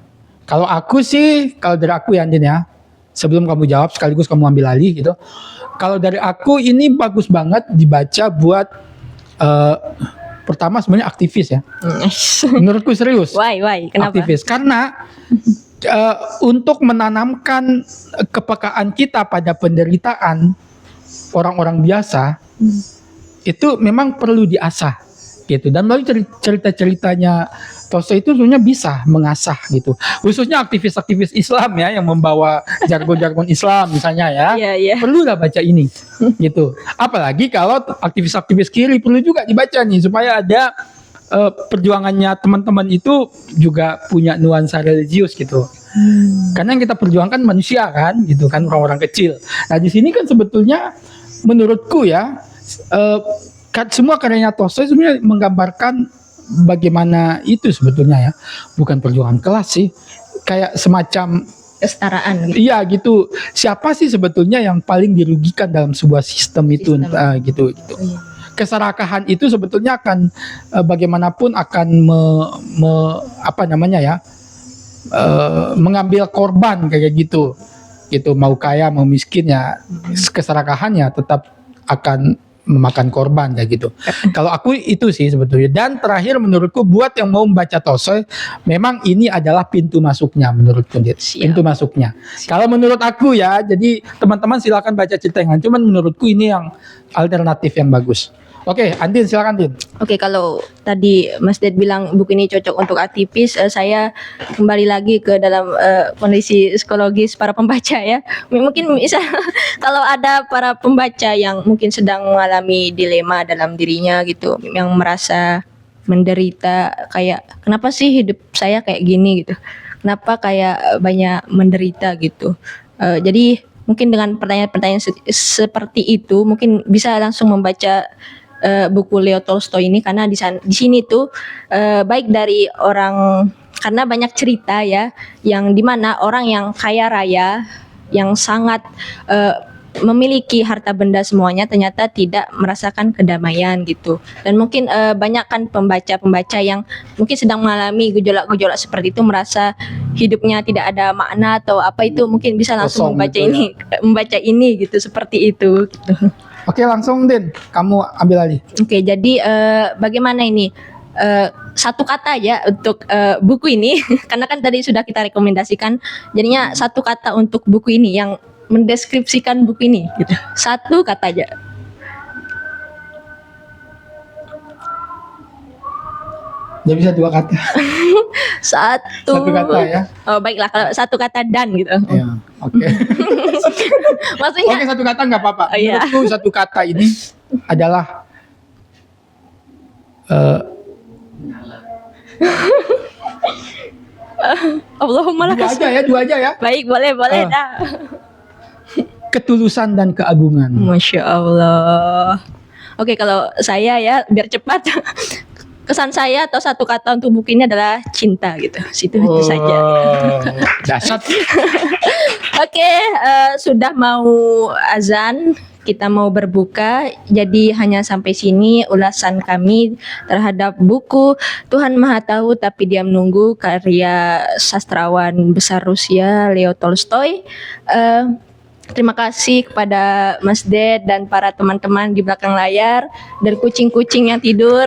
Kalau aku sih, kalau dari aku ya Den ya, sebelum kamu jawab sekaligus kamu ambil alih gitu. Kalau dari aku ini bagus banget dibaca buat pertama sebenarnya aktivis ya. Menurutku serius. Why? Kenapa? Aktivis. Karena untuk menanamkan kepekaan kita pada penderitaan orang-orang biasa itu memang perlu diasah gitu. Dan melalui cerita-ceritanya Tolstoy itu sebenarnya bisa mengasah gitu. Khususnya aktivis-aktivis Islam ya yang membawa jargon-jargon Islam misalnya ya. Iya. Perlulah baca ini gitu. Apalagi kalau aktivis-aktivis kiri perlu juga dibaca nih supaya ada perjuangannya teman-teman itu juga punya nuansa religius gitu. Karena yang kita perjuangkan manusia kan gitu kan, orang-orang kecil. Nah, di sini kan sebetulnya menurutku ya semua karyanya Tolstoy sebenarnya menggambarkan bagaimana itu sebetulnya ya, bukan perjuangan kelas sih, kayak semacam kesetaraan gitu. Iya gitu. Siapa sih sebetulnya yang paling dirugikan dalam sebuah sistem itu gitu. Iya. Keserakahan itu sebetulnya akan bagaimanapun akan mengambil korban kayak gitu. Gitu, mau kaya mau miskin ya, keserakahannya tetap akan memakan korban kayak gitu. Kalau aku itu sih sebetulnya. Dan terakhir menurutku buat yang mau membaca Tolstoy, memang ini adalah pintu masuknya menurutku. Pintu masuknya. Kalau menurut aku ya, jadi teman-teman silakan baca cerita yang lain. Cuman menurutku ini yang alternatif yang bagus Oke, Andin silakan Din. Oke, kalau tadi Mas Ded bilang buku ini cocok untuk aktivis, saya kembali lagi ke dalam kondisi psikologis para pembaca ya. Mungkin bisa kalau ada para pembaca yang mungkin sedang mengalami dilema dalam dirinya gitu, yang merasa menderita kayak kenapa sih hidup saya kayak gini gitu. Kenapa kayak banyak menderita gitu. Jadi mungkin dengan pertanyaan-pertanyaan seperti itu mungkin bisa langsung membaca buku Leo Tolstoy ini karena di sini tuh baik dari orang karena banyak cerita ya yang dimana orang yang kaya raya yang sangat memiliki harta benda semuanya ternyata tidak merasakan kedamaian gitu dan mungkin banyak kan pembaca yang mungkin sedang mengalami gejolak-gejolak seperti itu merasa hidupnya tidak ada makna atau apa itu mungkin bisa langsung Kosong membaca gitu ini membaca ini gitu seperti itu gitu. Oke, langsung Din, kamu ambil alih. Oke, jadi bagaimana ini satu kata ya untuk buku ini karena kan tadi sudah kita rekomendasikan, jadinya satu kata untuk buku ini yang mendeskripsikan buku ini, gitu. Satu kata aja. Dia bisa 2 kata. Satu kata ya. Oh baiklah kalau satu kata dan gitu. Ya, oke. Maksudnya Oke, 1 kata nggak apa-apa. Oh, iya. Menurutku 1 kata ini adalah Allahumma 2 aja ya, 2 aja ya. Baik, boleh dah. Ketulusan dan keagungan. Masya Allah. Oke, kalau saya ya biar cepat. Kesan saya atau satu kata untuk buku ini adalah cinta gitu. Itu saja. Dasar. Oke, sudah mau azan, kita mau berbuka. Jadi hanya sampai sini ulasan kami terhadap buku Tuhan Maha Tahu Tapi Dia Menunggu karya sastrawan besar Rusia Leo Tolstoy. Terima kasih kepada Mas Ded dan para teman-teman di belakang layar dan kucing-kucing yang tidur.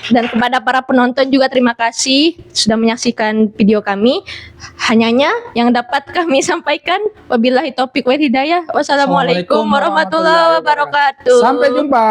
Dan kepada para penonton juga terima kasih sudah menyaksikan video kami. Hanyanya yang dapat kami sampaikan. Wabillahi taufiq wal hidayah. Wassalamualaikum warahmatullahi wabarakatuh. Sampai jumpa.